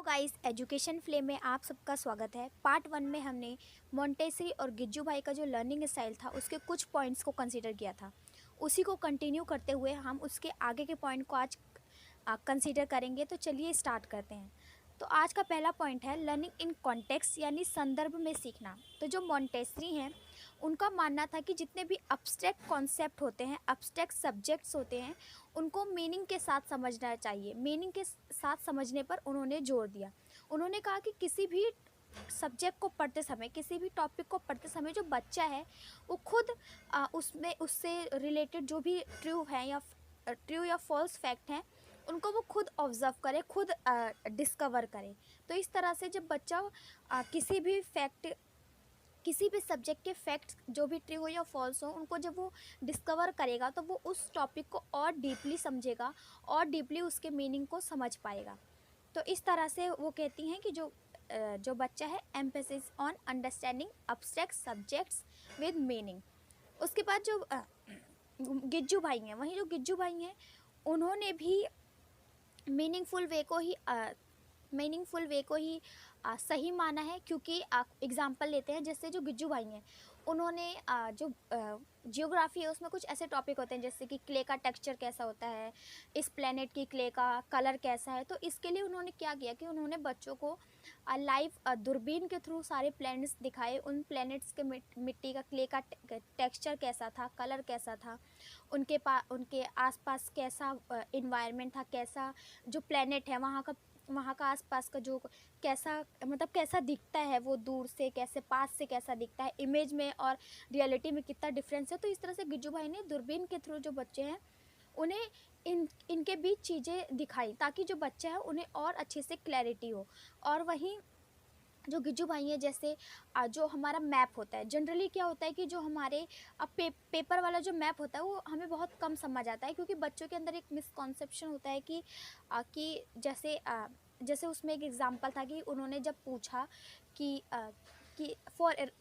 Guys, education Phule में आप सबका स्वागत है। पार्ट 1 में हमने मोंटेसरी और गिज्जू भाई का जो लर्निंग स्टाइल था उसके कुछ पॉइंट्स को कंसीडर किया था। उसी को कंटिन्यू करते हुए हम उसके आगे के पॉइंट को आज कंसीडर करेंगे। तो चलिए स्टार्ट करते हैं। तो आज का पहला पॉइंट है लर्निंग इन कॉन्टेक्स्ट, यानी संदर्भ में सीखना। तो जो मोंटेसरी हैं उनका मानना था कि जितने भी अब्स्ट्रैक्ट कॉन्सेप्ट होते हैं, अब्स्ट्रैक्ट सब्जेक्ट्स होते हैं, उनको मीनिंग के साथ समझना चाहिए। मीनिंग के साथ समझने पर उन्होंने जोर दिया। उन्होंने कहा कि किसी भी सब्जेक्ट को पढ़ते समय, किसी भी टॉपिक को पढ़ते समय जो बच्चा है वो खुद उसमें उससे रिलेटेड जो भी ट्रू या फॉल्स फैक्ट हैं उनको वो खुद ऑब्जर्व करे, खुद डिस्कवर करे। तो इस तरह से जब बच्चा किसी भी सब्जेक्ट के फैक्ट्स जो भी ट्रू हो या फॉल्स हो उनको जब वो डिस्कवर करेगा तो वो उस टॉपिक को और डीपली समझेगा और डीपली उसके मीनिंग को समझ पाएगा। तो इस तरह से वो कहती हैं कि जो बच्चा है emphasis on understanding abstract subjects with meaning. उसके बाद जो गिज्जू भाई हैं, वहीं जो गिज्जू भाई हैं उन्होंने भी मीनिंगफुल वे को ही सही माना है। क्योंकि आप एग्जांपल लेते हैं, जैसे जो गिज्जू भाई हैं उन्होंने जो जियोग्राफी है उसमें कुछ ऐसे टॉपिक होते हैं जैसे कि क्ले का टेक्सचर कैसा होता है, इस प्लेनेट की क्ले का कलर कैसा है। तो इसके लिए उन्होंने क्या किया कि उन्होंने बच्चों को लाइव दूरबीन के थ्रू सारे प्लैनेट्स दिखाए। उन प्लैनेट्स के मिट्टी का, क्ले का टेक्सचर कैसा था, कलर कैसा था, उनके आसपास कैसा इन्वायरमेंट था, कैसा जो प्लेनेट है वहाँ का आसपास का जो कैसा दिखता है, वो दूर से कैसे, पास से कैसा दिखता है, इमेज में और रियलिटी में कितना डिफरेंस है। तो इस तरह से गिज्जू भाई ने दूरबीन के थ्रू जो बच्चे हैं उन्हें इनके बीच चीज़ें दिखाई ताकि जो बच्चा है उन्हें और अच्छे से क्लैरिटी हो। और वहीं जो गिज्जू भाई है, जैसे जो हमारा मैप होता है, जनरली क्या होता है कि जो हमारे पेपर वाला जो मैप होता है वो हमें बहुत कम समझ आता है। क्योंकि बच्चों के अंदर एक मिसकॉन्सेप्शन होता है कि जैसे उसमें एक एग्जांपल था कि उन्होंने जब पूछा कि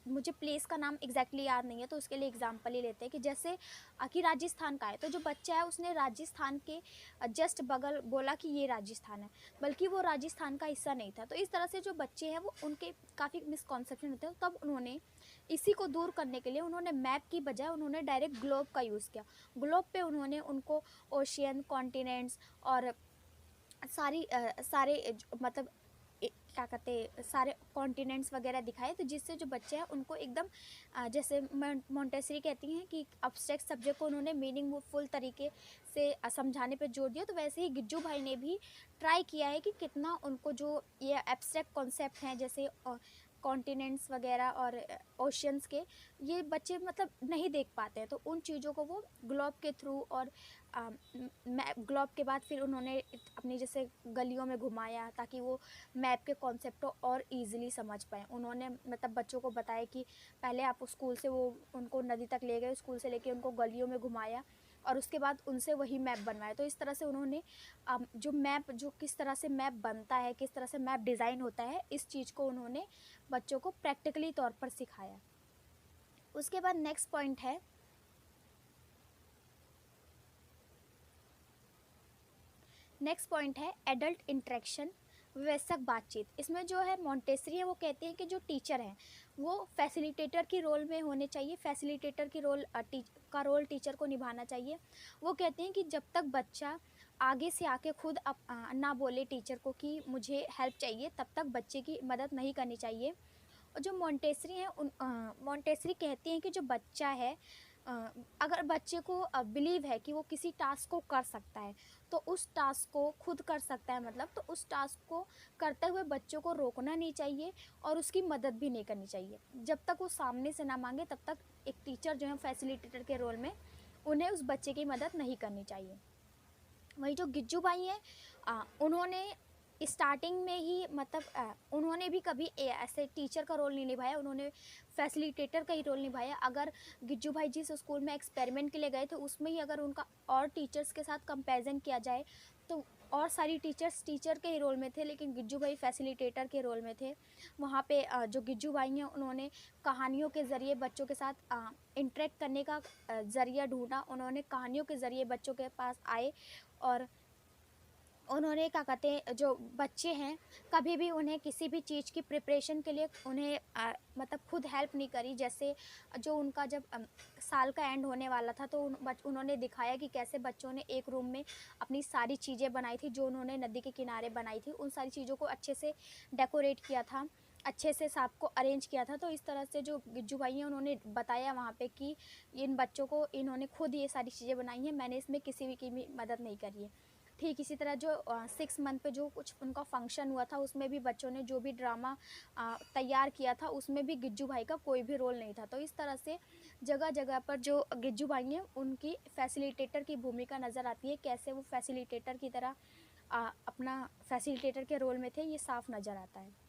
मुझे प्लेस का नाम एग्जैक्टली याद नहीं है, तो उसके लिए एग्जांपल ही लेते हैं कि जैसे कि राजस्थान का है, तो जो बच्चा है उसने राजस्थान के जस्ट बगल बोला कि ये राजस्थान है, बल्कि वो राजस्थान का हिस्सा नहीं था। तो इस तरह से जो बच्चे हैं वो उनके काफ़ी मिसकॉन्सेप्शन होते हैं। तब उन्होंने इसी को दूर करने के लिए उन्होंने मैप की बजाय उन्होंने डायरेक्ट ग्लोब का यूज़ किया। ग्लोब पे उन्होंने उनको ओशियन, कॉन्टिनेंट्स और मतलब क्या कहते हैं, सारे कॉन्टिनेंट्स वगैरह दिखाए। तो जिससे जो बच्चे हैं उनको एकदम जैसे मोंटेसरी कहती हैं कि अब्स्ट्रैक्ट सब्जेक्ट को उन्होंने मीनिंगफुल तरीके से समझाने पे जोर दिया। तो वैसे ही गिज्जू भाई ने भी ट्राई किया है कि कितना उनको जो ये एब्स्ट्रैक्ट कॉन्सेप्ट हैं जैसे कॉन्टिनेंट्स वगैरह और ओशियंस के, ये बच्चे मतलब नहीं देख पाते हैं। तो उन चीज़ों को वो ग्लोब के थ्रू और ग्लोब के बाद फिर उन्होंने अपनी जैसे गलियों में घुमाया ताकि वो मैप के कॉन्सेप्ट को और इजीली समझ पाएँ। उन्होंने मतलब बच्चों को बताया कि पहले आप स्कूल से वो उनको नदी तक ले गए, स्कूल से लेके उनको गलियों में घुमाया और उसके बाद उनसे वही मैप बनवाया। तो इस तरह से उन्होंने जो किस तरह से मैप बनता है, किस तरह से मैप डिज़ाइन होता है, इस चीज़ को उन्होंने बच्चों को प्रैक्टिकली तौर पर सिखाया। उसके बाद नेक्स्ट पॉइंट है एडल्ट इंटरेक्शन, वयस्क बातचीत। इसमें जो है मोंटेसरी है वो कहते हैं कि जो टीचर हैं वो फैसिलिटेटर की रोल में होने चाहिए। फैसिलिटेटर की रोल टीचर को निभाना चाहिए। वो कहते हैं कि जब तक बच्चा आगे से आके खुद ना बोले टीचर को कि मुझे हेल्प चाहिए, तब तक बच्चे की मदद नहीं करनी चाहिए। और जो मोंटेसरी हैं मोंटेसरी कहती हैं कि जो बच्चा है अगर बच्चे को बिलीव है कि वो किसी टास्क को कर सकता है तो उस टास्क को खुद कर सकता है, मतलब तो उस टास्क को करते हुए बच्चों को रोकना नहीं चाहिए और उसकी मदद भी नहीं करनी चाहिए। जब तक वो सामने से ना मांगे तब तक एक टीचर जो है फैसिलिटेटर के रोल में उन्हें उस बच्चे की मदद नहीं करनी चाहिए। वही जो गिज्जू भाई हैं उन्होंने स्टार्टिंग में ही मतलब उन्होंने भी कभी ऐसे टीचर का रोल नहीं निभाया, उन्होंने फैसिलिटेटर का ही रोल निभाया। अगर गिज्जू भाई जिस स्कूल में एक्सपेरिमेंट के लिए गए थे उसमें ही अगर उनका और टीचर्स के साथ कंपैरिजन किया जाए तो और सारी टीचर्स टीचर के ही रोल में थे, लेकिन गिज्जू भाई फैसिलिटेटर के रोल में थे। वहाँ पे जो गिज्जू भाई हैं उन्होंने कहानियों के ज़रिए बच्चों के साथ इंटरेक्ट करने का ज़रिया ढूंढा। उन्होंने कहानियों के ज़रिए बच्चों के पास आए और उन्होंने क्या कहते हैं, जो बच्चे हैं कभी भी उन्हें किसी भी चीज़ की प्रिपरेशन के लिए उन्हें मतलब खुद हेल्प नहीं करी। जैसे जो उनका जब साल का एंड होने वाला था तो उन्होंने दिखाया कि कैसे बच्चों ने एक रूम में अपनी सारी चीज़ें बनाई थी, जो उन्होंने नदी के किनारे बनाई थी, उन सारी चीज़ों को अच्छे से डेकोरेट किया था, अच्छे से सबको अरेंज किया था। तो इस तरह से जो गिज्जू भाई हैं उन्होंने बताया वहाँ पे कि इन बच्चों को इन्होंने खुद ये सारी चीज़ें बनाई हैं, मैंने इसमें किसी भी की भी मदद नहीं करी है। ठीक इसी तरह जो 6 मंथ पे जो कुछ उनका फंक्शन हुआ था उसमें भी बच्चों ने जो भी ड्रामा तैयार किया था उसमें भी गिज्जू भाई का कोई भी रोल नहीं था। तो इस तरह से जगह जगह पर जो गिज्जू भाई हैं उनकी फैसिलिटेटर की भूमिका नज़र आती है, कैसे वो फैसिलिटेटर की तरह अपना फैसिलिटेटर के रोल में थे, ये साफ नज़र आता है।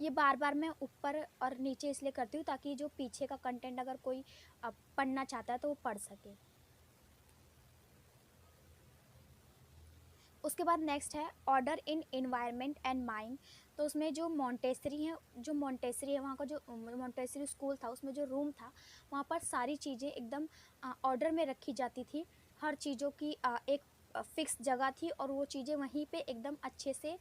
ये बार बार मैं ऊपर और नीचे इसलिए करती हूँ ताकि जो पीछे का कंटेंट अगर कोई पढ़ना चाहता है तो वो पढ़ सके। उसके बाद नेक्स्ट है order in environment and mind. तो उसमें जो मोंटेसरी है वहाँ का जो मोंटेसरी स्कूल था उसमें जो रूम था वहाँ पर सारी चीज़ें एकदम ऑर्डर में रखी जाती थी। हर चीज़ों की एक फिक्स जगह थी और वो चीज़ें वहीं पे एकदम अच्छे से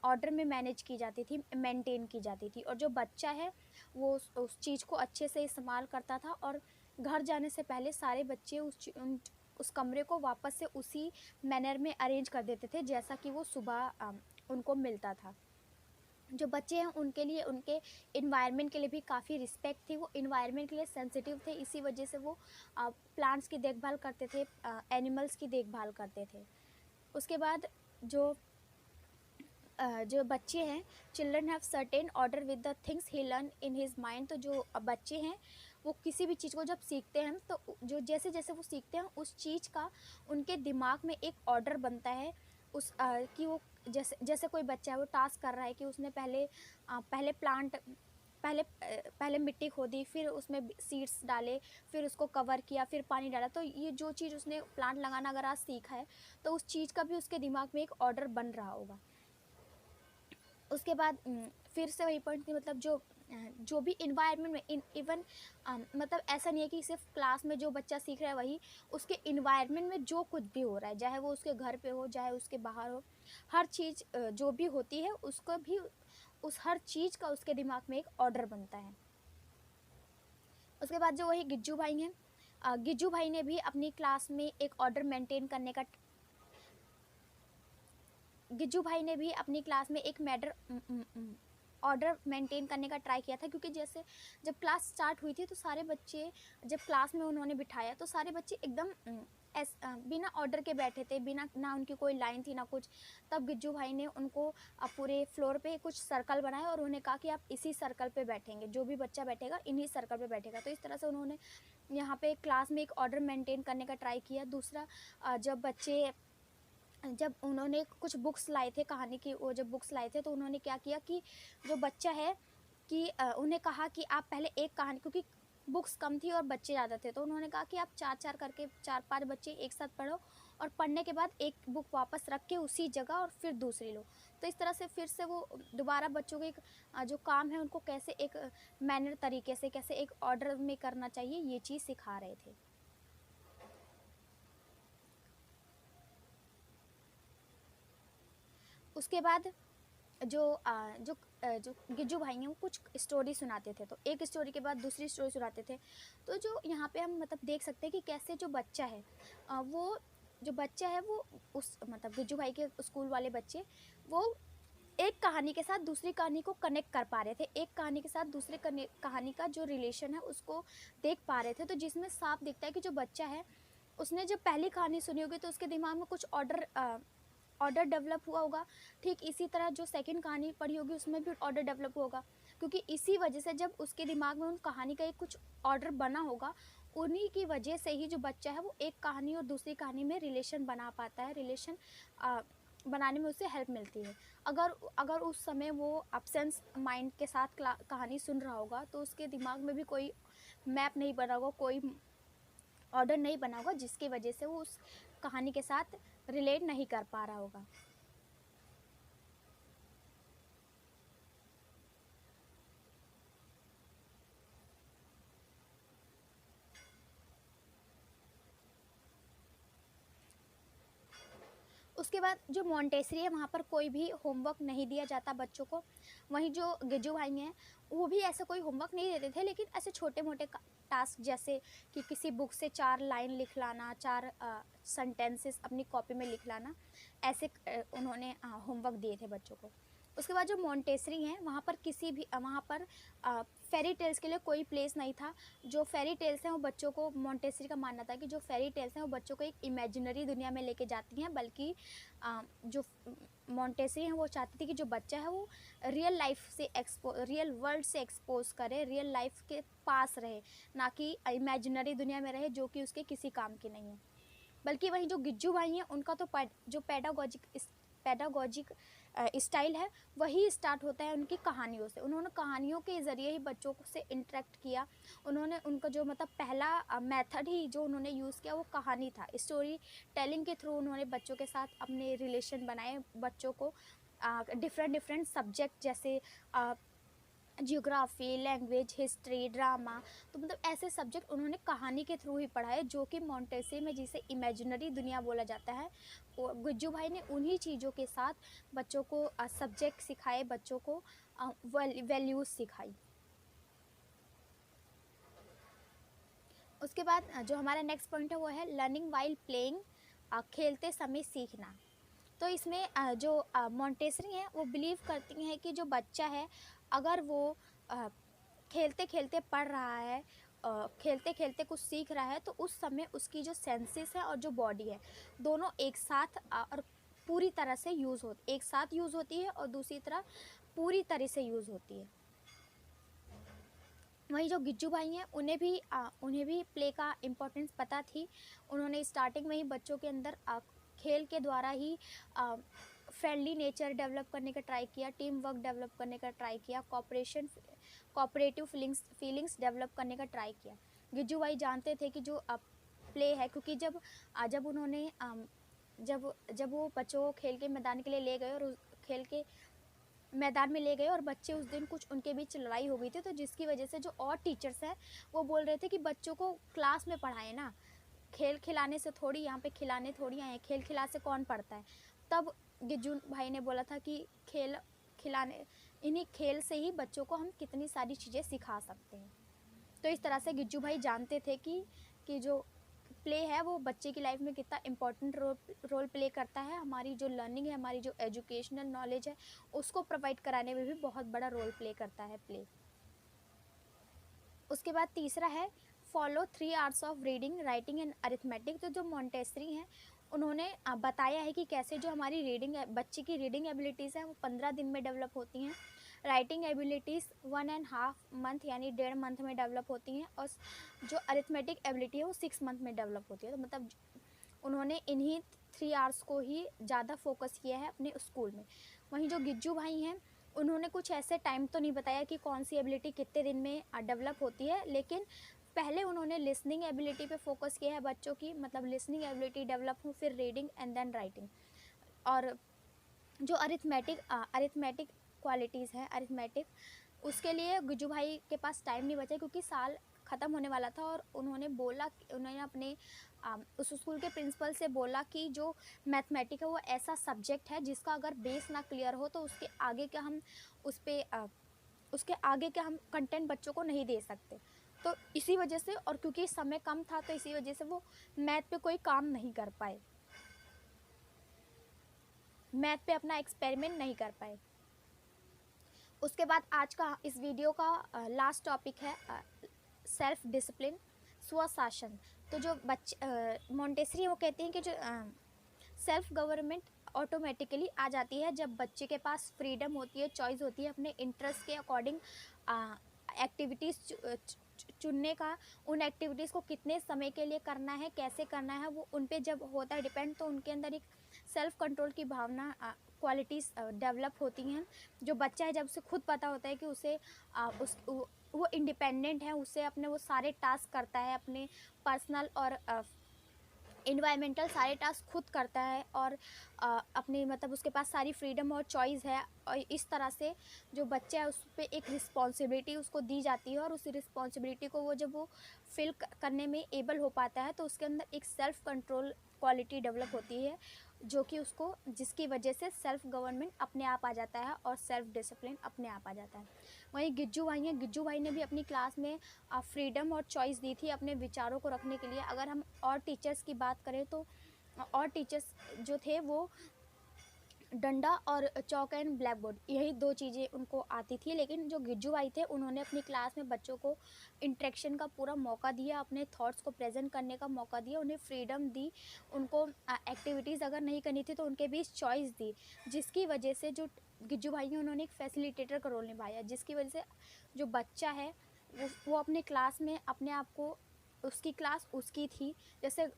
ऑर्डर में मैनेज की जाती थी, मेंटेन की जाती थी। और जो बच्चा है वो उस चीज़ को अच्छे से इस्तेमाल करता था और घर जाने से पहले सारे बच्चे उस कमरे को वापस से उसी मैनर में अरेंज कर देते थे जैसा कि वो सुबह उनको मिलता था। जो बच्चे हैं उनके लिए उनके इन्वायरमेंट के लिए भी काफ़ी रिस्पेक्ट थी, वो इन्वायरमेंट के लिए सेंसिटिव थे, इसी वजह से वो प्लांट्स की देखभाल करते थे, एनिमल्स की देखभाल करते थे। उसके बाद जो बच्चे हैं, children have certain order with the things he learn in his mind. तो जो बच्चे हैं वो किसी भी चीज़ को जब सीखते हैं तो जो जैसे जैसे वो सीखते हैं उस चीज़ का उनके दिमाग में एक ऑर्डर बनता है। कि वो जैसे जैसे कोई बच्चा है वो टास्क कर रहा है कि उसने पहले प्लांट पहले मिट्टी खोदी, फिर उसमें सीड्स डाले, फिर उसको कवर किया, फिर पानी डाला। तो ये जो चीज़ उसने प्लांट लगाना अगर आज सीखा है तो उस चीज़ का भी उसके दिमाग में एक ऑर्डर बन रहा होगा। उसके बाद फिर से वही पॉइंट कि मतलब जो भी इन्वायरमेंट में इवन मतलब ऐसा नहीं है कि सिर्फ क्लास में जो बच्चा सीख रहा है वही, उसके इन्वायरमेंट में जो कुछ भी हो रहा है, चाहे वो उसके घर पे हो चाहे उसके बाहर हो, हर चीज़ जो भी होती है उसको भी उस हर चीज़ का उसके दिमाग में एक ऑर्डर बनता है। उसके बाद जो वही गिज्जू भाई हैं, गिज्जू भाई ने भी अपनी क्लास में एक ऑर्डर मेंटेन करने का गिज्जू भाई ने भी अपनी क्लास में एक ऑर्डर मेंटेन करने का ट्राई किया था। क्योंकि जैसे जब क्लास स्टार्ट हुई थी तो सारे बच्चे जब क्लास में उन्होंने बिठाया तो सारे बच्चे एकदम बिना ऑर्डर के बैठे थे, बिना ना उनकी कोई लाइन थी ना कुछ। तब गिज्जू भाई ने उनको पूरे फ्लोर पे कुछ सर्कल बनाए और उन्हें कहा कि आप इसी सर्कल पे बैठेंगे, जो भी बच्चा बैठेगा इन्हीं सर्कल पे बैठेगा। तो इस तरह से उन्होंने यहाँ पे क्लास में एक ऑर्डर मेंटेन करने का ट्राई किया। दूसरा, जब उन्होंने कुछ बुक्स लाए थे कहानी की, वो जब बुक्स लाए थे तो उन्होंने क्या किया कि जो बच्चा है कि उन्हें कहा कि आप पहले एक कहानी, क्योंकि बुक्स कम थी और बच्चे ज़्यादा थे, तो उन्होंने कहा कि आप 4-4 करके 4-5 बच्चे एक साथ पढ़ो और पढ़ने के बाद एक बुक वापस रख के उसी जगह और फिर दूसरी लो। तो इस तरह से फिर से वो दोबारा बच्चों के जो काम है उनको कैसे एक मैनर तरीके से, कैसे एक ऑर्डर में करना चाहिए, ये चीज़ सिखा रहे थे। उसके बाद जो गिज्जू भाई हैं वो कुछ स्टोरी सुनाते थे, तो एक स्टोरी के बाद दूसरी स्टोरी सुनाते थे। तो जो यहाँ पे हम मतलब देख सकते हैं कि कैसे जो बच्चा है वो उस मतलब गिज्जू भाई के स्कूल वाले बच्चे वो एक कहानी के साथ दूसरी कहानी को कनेक्ट कर पा रहे थे, एक कहानी के साथ दूसरे कहानी का जो रिलेशन है उसको देख पा रहे थे। तो जिसमें साफ दिखता है कि जो बच्चा है उसने जब पहली कहानी सुनी होगी तो उसके दिमाग में कुछ ऑर्डर डेवलप हुआ होगा। ठीक इसी तरह जो सेकंड कहानी पढ़ी होगी उसमें भी ऑर्डर डेवलप होगा, क्योंकि इसी वजह से जब उसके दिमाग में उन कहानी का एक कुछ ऑर्डर बना होगा, उन्हीं की वजह से ही जो बच्चा है वो एक कहानी और दूसरी कहानी में रिलेशन बना पाता है, रिलेशन बनाने में उसे हेल्प मिलती है। अगर उस समय वो एब्सेंस माइंड के साथ कहानी सुन रहा होगा तो उसके दिमाग में भी कोई मैप नहीं बना होगा, कोई ऑर्डर नहीं बना होगा, जिसकी वजह से वो उस कहानी के साथ रिलेट नहीं कर पा रहा होगा। उसके बाद जो मॉन्टेसरी है वहाँ पर कोई भी होमवर्क नहीं दिया जाता बच्चों को। वहीं जो गिज्जू भाई हैं वो भी ऐसा कोई होमवर्क नहीं देते थे, लेकिन ऐसे छोटे मोटे टास्क जैसे कि किसी बुक से 4 लाइन लिख लाना, 4 सेंटेंसेस अपनी कॉपी में लिख लाना, ऐसे उन्होंने होमवर्क दिए थे बच्चों को। उसके बाद जो मॉन्टेसरी हैं वहाँ पर किसी भी वहाँ पर फेरी टेल्स के लिए कोई प्लेस नहीं था। जो फेरी टेल्स हैं वो बच्चों को, मॉन्टेसरी का मानना था कि जो फेरी टेल्स हैं वो बच्चों को एक इमेजिनरी दुनिया में लेके जाती हैं, बल्कि जो मॉन्टेसरी हैं वो चाहती थी कि जो बच्चा है वो रियल वर्ल्ड से एक्सपोज करे, रियल लाइफ के पास रहे, ना कि इमेजिनरी दुनिया में रहे जो कि उसके किसी काम की नहीं है। बल्कि वहीं जो गिज्जू भाई हैं उनका तो जो पैडागॉजिक स्टाइल है वही स्टार्ट होता है उनकी कहानियों से। उन्होंने कहानियों के ज़रिए ही बच्चों से इंटरेक्ट किया। उन्होंने उनका जो मतलब पहला मेथड ही जो उन्होंने यूज़ किया वो कहानी था। स्टोरी टेलिंग के थ्रू उन्होंने बच्चों के साथ अपने रिलेशन बनाए, बच्चों को डिफरेंट सब्जेक्ट जैसे जियोग्राफी, लैंग्वेज, हिस्ट्री, ड्रामा, तो मतलब ऐसे सब्जेक्ट उन्होंने कहानी के थ्रू ही पढ़ाए, जो कि मॉन्टेसरी में जिसे इमेजिनरी दुनिया बोला जाता है, वो गिज्जू भाई ने उन्हीं चीज़ों के साथ बच्चों को सब्जेक्ट सिखाए, बच्चों को वैल्यूज़ सिखाई। उसके बाद जो हमारा नेक्स्ट पॉइंट है वो है लर्निंग वाइल प्लेइंग, खेलते समय सीखना। तो इसमें जो मॉन्टेसरी हैं वो बिलीव करती हैं कि जो बच्चा है अगर वो खेलते खेलते पढ़ रहा है, खेलते खेलते कुछ सीख रहा है, तो उस समय उसकी जो सेंसेस है और जो बॉडी है दोनों एक साथ और पूरी तरह से एक साथ यूज़ होती है और दूसरी तरह पूरी तरह से यूज़ होती है। वहीं जो गिज्जू भाई हैं उन्हें भी प्ले का इम्पोर्टेंस पता थी। उन्होंने स्टार्टिंग में ही बच्चों के अंदर खेल के द्वारा ही फ्रेंडली नेचर डेवलप करने का ट्राई किया, टीम वर्क डेवलप करने का ट्राई किया, कोऑपरेटिव फीलिंग्स डेवलप करने का ट्राई किया। गिज्जू भाई जानते थे कि जो प्ले है, क्योंकि जब उन्होंने जब वो बच्चों को खेल के मैदान के लिए ले गए और खेल के मैदान में ले गए और बच्चे उस दिन कुछ उनके बीच लड़ाई हो गई थी, तो जिसकी वजह से जो और टीचर्स हैं वो बोल रहे थे कि बच्चों को क्लास में पढ़ाएं ना, खेल खिलाने से थोड़ी, यहाँ पे खिलाने थोड़ी आए, खेल खिला से कौन पढ़ता है। तब गिज्जू भाई ने बोला था कि इन्हीं खेल से ही बच्चों को हम कितनी सारी चीज़ें सिखा सकते हैं। तो इस तरह से गिज्जू भाई जानते थे कि जो प्ले है वो बच्चे की लाइफ में कितना इम्पोर्टेंट रोल प्ले करता है, हमारी जो लर्निंग है, हमारी जो एजुकेशनल नॉलेज है उसको प्रोवाइड कराने में भी बहुत बड़ा रोल प्ले करता है प्ले। उसके बाद तीसरा है follow 3 hours of reading, writing and arithmetic. तो जो मॉन्टेसरी हैं उन्होंने बताया है कि कैसे जो हमारी बच्चे की रीडिंग एबिलिटीज़ हैं वो 15 दिन में डेवलप होती हैं, राइटिंग एबिलिटीज़ 1.5 मंथ यानी 1.5 मंथ में डेवलप होती हैं, और जो अरिथमेटिक एबिलिटी है वो 6 मंथ में डेवलप होती है। तो मतलब उन्होंने इन्हीं 3 आवर्स को ही ज़्यादा फोकस किया है अपने स्कूल में। वहीं जो गिज्जू भाई हैं उन्होंने कुछ ऐसे टाइम तो नहीं बताया कि कौन सी एबिलिटी कितने दिन में डेवलप होती है, लेकिन पहले उन्होंने लिसनिंग एबिलिटी पे फोकस किया है बच्चों की, मतलब लिसनिंग एबिलिटी डेवलप हो, फिर रीडिंग एंड देन राइटिंग। और जो अरिथमेटिक क्वालिटीज़ हैं, अरिथमेटिक, उसके लिए गिज्जू भाई के पास टाइम नहीं बचा क्योंकि साल ख़त्म होने वाला था, और उन्होंने अपने उस स्कूल के प्रिंसिपल से बोला कि जो मैथमेटिक है वो ऐसा सब्जेक्ट है जिसका अगर बेस ना क्लियर हो तो उसके आगे का हम कंटेंट बच्चों को नहीं दे सकते। तो इसी वजह से, और क्योंकि समय कम था तो इसी वजह से वो मैथ पे कोई काम नहीं कर पाए, मैथ पे अपना एक्सपेरिमेंट नहीं कर पाए। उसके बाद आज का इस वीडियो का लास्ट टॉपिक है सेल्फ डिसिप्लिन, स्वशासन। तो जो बच्चे मॉन्टेसरी वो कहते हैं कि जो सेल्फ गवर्नमेंट ऑटोमेटिकली आ जाती है जब बच्चे के पास फ्रीडम होती है, चॉइस होती है अपने इंटरेस्ट के अकॉर्डिंग एक्टिविटीज़ चुनने का, उन एक्टिविटीज़ को कितने समय के लिए करना है, कैसे करना है, वो उन पे जब होता है डिपेंड, तो उनके अंदर एक सेल्फ कंट्रोल की भावना क्वालिटीज़ डेवलप होती हैं। जो बच्चा है जब उसे खुद पता होता है कि उसे वो इंडिपेंडेंट है, उससे अपने वो सारे टास्क करता है, अपने पर्सनल और इन्वायरमेंटल सारे टास्क खुद करता है, और अपनी मतलब उसके पास सारी फ्रीडम और चॉइस है, और इस तरह से जो बच्चा है उस पर एक रिस्पॉन्सिबिलिटी उसको दी जाती है, और उस रिस्पॉन्सिबिलिटी को जब वो फिल करने में एबल हो पाता है तो उसके अंदर एक सेल्फ कंट्रोल क्वालिटी डेवलप होती है, जो कि उसको, जिसकी वजह से सेल्फ गवर्नमेंट अपने आप आ जाता है और सेल्फ डिसिप्लिन अपने आप आ जाता है। वहीं गिज्जू भाई हैं, गिज्जू भाई ने भी अपनी क्लास में फ्रीडम और चॉइस दी थी अपने विचारों को रखने के लिए। अगर हम और टीचर्स की बात करें तो और टीचर्स जो थे वो डंडा और चौक एंड ब्लैक बोर्ड, यही दो चीज़ें उनको आती थी। लेकिन जो गिज्जू भाई थे उन्होंने अपनी क्लास में बच्चों को इंटरेक्शन का पूरा मौका दिया, अपने थॉट्स को प्रेजेंट करने का मौका दिया, उन्हें फ्रीडम दी, उनको एक्टिविटीज़ अगर नहीं करनी थी तो उनके बीच चॉइस दी, जिसकी वजह से जो गिज्जू भाई हैं उन्होंने एक फैसिलिटेटर का रोल निभाया, जिसकी वजह से जो बच्चा है वो अपने क्लास में अपने आप को, उसकी क्लास उसकी थी। जैसे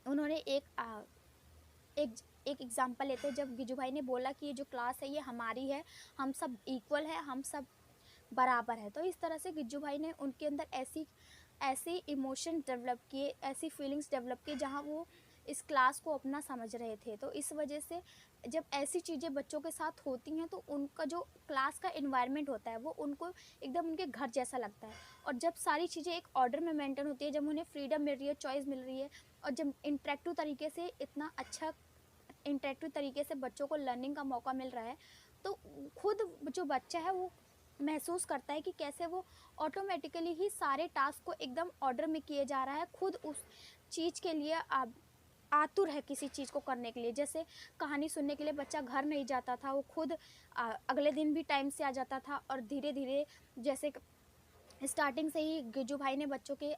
उन्होंने एक एक एग्जांपल लेते हैं, जब गिजू भाई ने बोला कि ये जो क्लास है ये हमारी है, हम सब इक्वल है, हम सब बराबर है। तो इस तरह से गिज्जू भाई ने उनके अंदर ऐसी ऐसे इमोशन डेवलप किए, ऐसी फीलिंग्स डेवलप किए जहाँ वो इस क्लास को अपना समझ रहे थे। तो इस वजह से जब ऐसी चीज़ें बच्चों के साथ होती हैं तो उनका जो क्लास का इन्वायरमेंट होता है वो उनको एकदम उनके घर जैसा लगता है। और जब सारी चीज़ें एक ऑर्डर में मेंटेन होती है, जब उन्हें फ्रीडम मिल रही है, चॉइस मिल रही है, और जब इंटरेक्टिव तरीके से इतना अच्छा इंटरेक्टिव तरीके से बच्चों को लर्निंग का मौका मिल रहा है, तो खुद जो बच्चा है वो महसूस करता है कि कैसे वो ऑटोमेटिकली ही सारे टास्क को एकदम ऑर्डर में किए जा रहा है, खुद उस चीज़ के लिए आतुर है किसी चीज़ को करने के लिए। जैसे कहानी सुनने के लिए बच्चा घर नहीं जाता था, वो खुद अगले दिन भी टाइम से आ जाता था, और धीरे धीरे जैसे स्टार्टिंग से ही गिज्जू भाई ने बच्चों के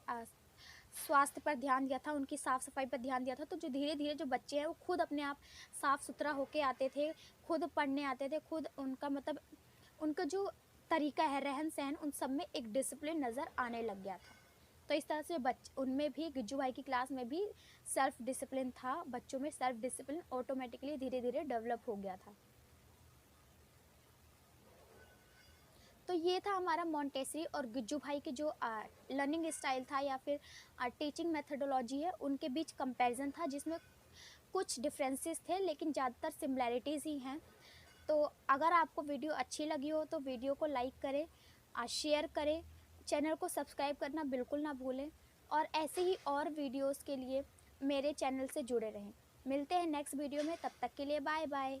स्वास्थ्य पर ध्यान दिया था, उनकी साफ़ सफाई पर ध्यान दिया था, तो जो धीरे धीरे जो बच्चे हैं वो खुद अपने आप साफ़ सुथरा होके आते थे, खुद पढ़ने आते थे, खुद उनका मतलब उनका जो तरीका है रहन सहन, उन सब में एक डिसिप्लिन नज़र आने लग गया था। तो इस तरह से उनमें भी, गिज्जू भाई की क्लास में भी सेल्फ डिसिप्लिन था, बच्चों में सेल्फ डिसिप्लिन ऑटोमेटिकली धीरे धीरे डेवलप हो गया था। तो ये था हमारा मॉन्टेसरी और गिज्जू भाई के जो लर्निंग स्टाइल था या फिर टीचिंग मेथडोलॉजी है, उनके बीच कंपैरिजन था, जिसमें कुछ डिफरेंसेस थे लेकिन ज़्यादातर सिमिलैरिटीज़ ही हैं। तो अगर आपको वीडियो अच्छी लगी हो तो वीडियो को लाइक करें, शेयर करें, चैनल को सब्सक्राइब करना बिल्कुल ना भूलें, और ऐसे ही और वीडियोस के लिए मेरे चैनल से जुड़े रहें। मिलते हैं नेक्स्ट वीडियो में, तब तक के लिए बाय बाय।